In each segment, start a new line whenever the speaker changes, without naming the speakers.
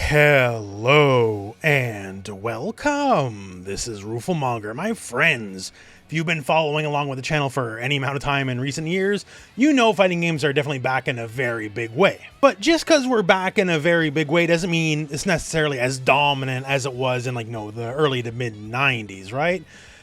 Hello and welcome. This is Rooflemonger, my friends. If you've been following along with the channel for any amount of time in recent years, you know fighting games are definitely back in a very big way. But just because we're back in a very big way doesn't mean it's necessarily as dominant as it was in the early to mid 90s, right?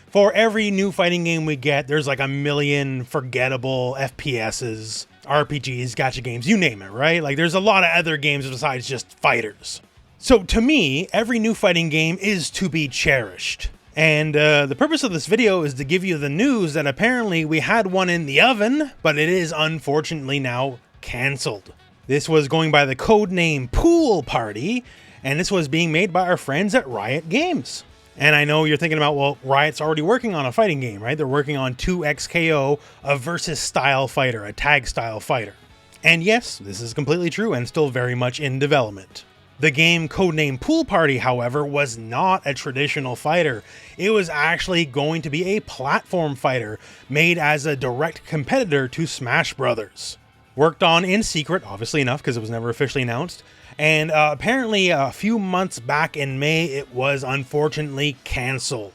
For every new fighting game we get, there's like a million forgettable FPSs, RPGs, gacha games, you name it, right? Like there's a lot of other games besides just fighters. So to me, every new fighting game is to be cherished. And the purpose of this video is to give you the news that apparently we had one in the oven, but it is unfortunately now cancelled. This was going by the code name Pool Party, and this was being made by our friends at Riot Games. And I know you're thinking about, well, Riot's already working on a fighting game, right? They're working on 2XKO, a versus style fighter, a tag style fighter. And yes, this is completely true and still very much in development. The game codename Pool Party, however, was not a traditional fighter. It was actually going to be a platform fighter made as a direct competitor to Smash Brothers. Worked on in secret, obviously enough, because it was never officially announced. And apparently a few months back in May, it was unfortunately cancelled.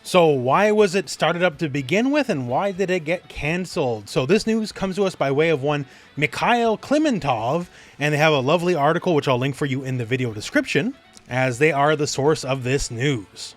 So why was it started up to begin with, and why did it get cancelled? So this news comes to us by way of one Mikhail Klimentov, and they have a lovely article which I'll link for you in the video description, as they are the source of this news.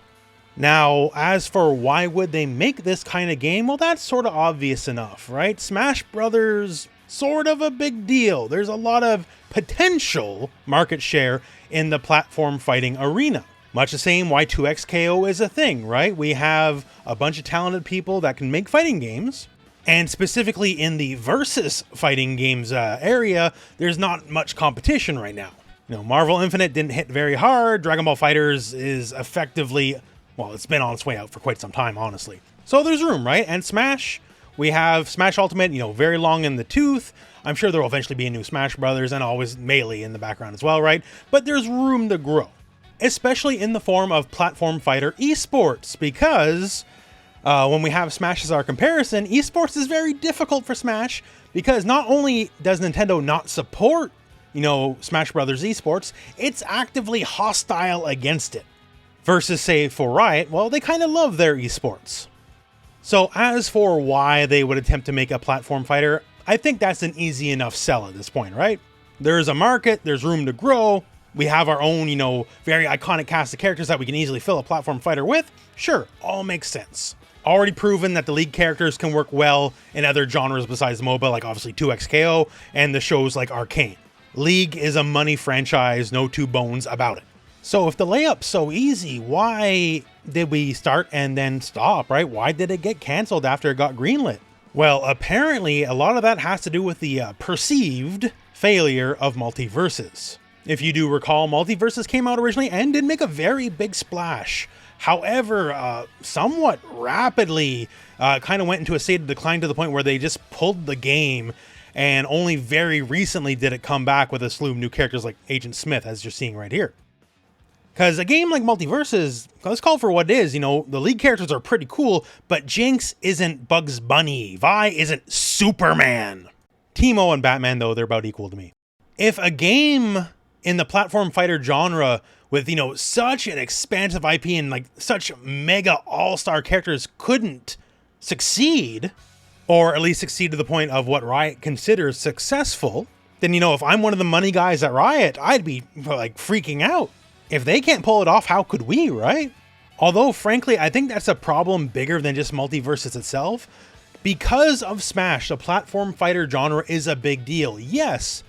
Now, as for why would they make this kind of game, well, that's sort of obvious enough, right? Smash Brothers, sort of a big deal. There's a lot of potential market share in the platform fighting arena. Much the same why 2XKO is a thing, right? We have a bunch of talented people that can make fighting games, and specifically in the versus fighting games area, there's not much competition right now. You know, Marvel Infinite didn't hit very hard. Dragon Ball FighterZ is effectively, well, it's been on its way out for quite some time, honestly. So there's room, right? And Smash, we have Smash Ultimate, you know, very long in the tooth. I'm sure there will eventually be a new Smash Brothers and always Melee in the background as well, right? But there's room to grow, especially in the form of platform fighter esports, because when we have Smash as our comparison, esports is very difficult for Smash because not only does Nintendo not support, you know, Smash Brothers esports, it's actively hostile against it. Versus, say, for Riot, well, they kind of love their esports. So as for why they would attempt to make a platform fighter, I think that's an easy enough sell at this point, right? There's a market, there's room to grow, we have our own, you know, very iconic cast of characters that we can easily fill a platform fighter with. Sure, all makes sense. Already proven that the League characters can work well in other genres besides MOBA, like obviously 2XKO and the shows like Arcane. League is a money franchise, no two bones about it. So if the layup's so easy, why did we start and then stop, right? Why did it get canceled after it got greenlit? Well, apparently a lot of that has to do with the perceived failure of Multiverses. If you do recall, Multiverses came out originally and did make a very big splash. However, somewhat rapidly kind of went into a state of decline to the point where they just pulled the game, and only very recently did it come back with a slew of new characters like Agent Smith, as you're seeing right here. Because a game like Multiverses, let's call it for what it is, you know, the League characters are pretty cool, but Jinx isn't Bugs Bunny, Vi isn't Superman. Teemo and Batman, though, they're about equal to me. If a game in the platform fighter genre with, you know, such an expansive IP and like such mega all-star characters couldn't succeed, or at least succeed to the point of what Riot considers successful, then, you know, if I'm one of the money guys at Riot, I'd be like freaking out. If they can't pull it off, how could we, right? Although, frankly, I think that's a problem bigger than just Multiverses itself. Because of Smash, the platform fighter genre is a big deal, yes.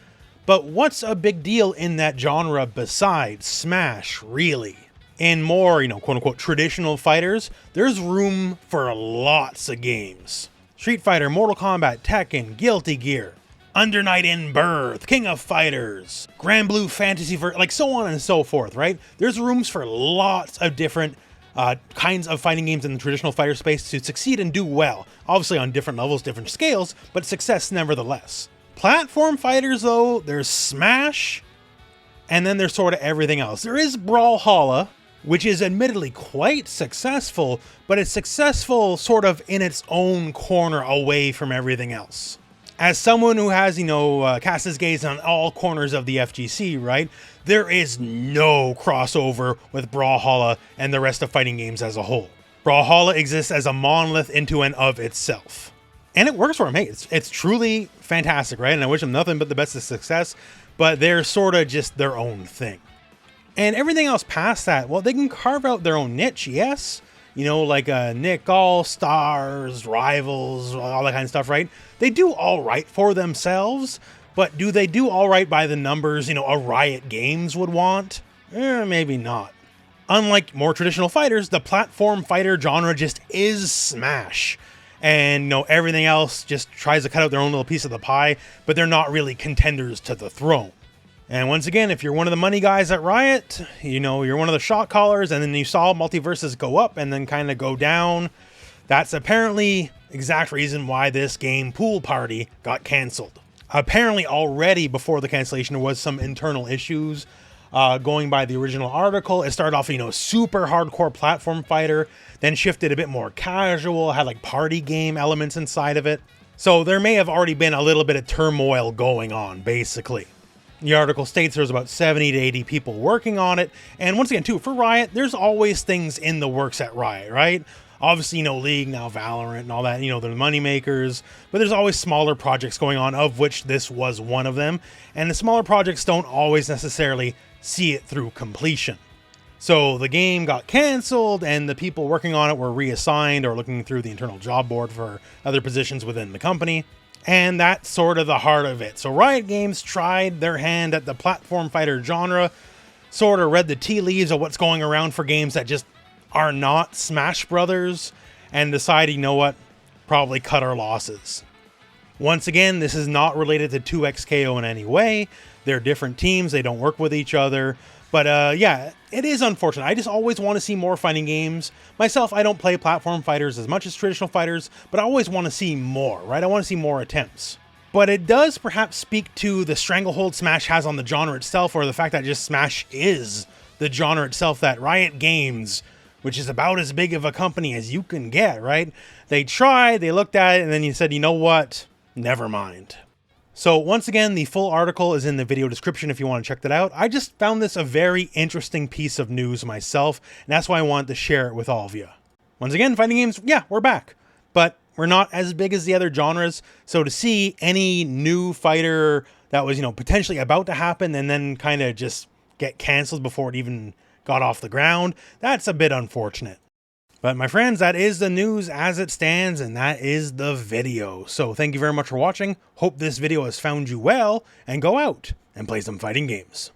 But what's a big deal in that genre besides Smash, really? In more, you know, quote-unquote traditional fighters, there's room for lots of games. Street Fighter, Mortal Kombat, Tekken, Guilty Gear, Under Night in Birth, King of Fighters, Grand Blue Fantasy, like so on and so forth, right? There's rooms for lots of different kinds of fighting games in the traditional fighter space to succeed and do well. Obviously on different levels, different scales, but success nevertheless. Platform fighters, though, there's Smash, and then there's sort of everything else. There is Brawlhalla, which is admittedly quite successful, but it's successful sort of in its own corner away from everything else. As someone who has, cast his gaze on all corners of the FGC, right, there is no crossover with Brawlhalla and the rest of fighting games as a whole. Brawlhalla exists as a monolith into and of itself. And it works for him. Hey, it's truly fantastic, right? And I wish them nothing but the best of success, but they're sort of just their own thing. And everything else past that, well, they can carve out their own niche, yes? Like Nick All-Stars, Rivals, all that kind of stuff, right? They do all right for themselves, but do they do all right by the numbers, a Riot Games would want? Maybe not. Unlike more traditional fighters, the platform fighter genre just is Smash. And, everything else just tries to cut out their own little piece of the pie, but they're not really contenders to the throne. And once again, if you're one of the money guys at Riot, you're one of the shot callers, and then you saw multiverses go up and then kind of go down, that's apparently exact reason why this game Pool Party got canceled. Apparently already before the cancellation there was some internal issues. Going by the original article, it started off, super hardcore platform fighter, then shifted a bit more casual, had like party game elements inside of it. So there may have already been a little bit of turmoil going on, basically. The article states there's about 70 to 80 people working on it. And once again, too, for Riot, there's always things in the works at Riot, right? Obviously, League, now Valorant and all that, they're the money makers, but there's always smaller projects going on, of which this was one of them. And the smaller projects don't always necessarily see it through completion. So the game got canceled and the people working on it were reassigned or looking through the internal job board for other positions within the company. And that's sort of the heart of it. So Riot Games tried their hand at the platform fighter genre, sort of read the tea leaves of what's going around for games that just are not Smash Brothers, and decided, probably cut our losses. Once again, this is not related to 2XKO in any way. They're different teams, they don't work with each other. But yeah, it is unfortunate. I just always want to see more fighting games. Myself, I don't play platform fighters as much as traditional fighters, but I always want to see more, right? I want to see more attempts. But it does perhaps speak to the stranglehold Smash has on the genre itself, or the fact that just Smash is the genre itself, that Riot Games, which is about as big of a company as you can get, right? They tried, they looked at it, and then you said, you know what? Never mind. So once again, the full article is in the video description if you want to check that out. I just found this a very interesting piece of news myself, and that's why I wanted to share it with all of you. Once again, fighting games, yeah, we're back, but we're not as big as the other genres. So to see any new fighter that was, potentially about to happen and then kind of just get canceled before it even got off the ground, that's a bit unfortunate. But my friends, that is the news as it stands, and that is the video. So thank you very much for watching. Hope this video has found you well, and go out and play some fighting games.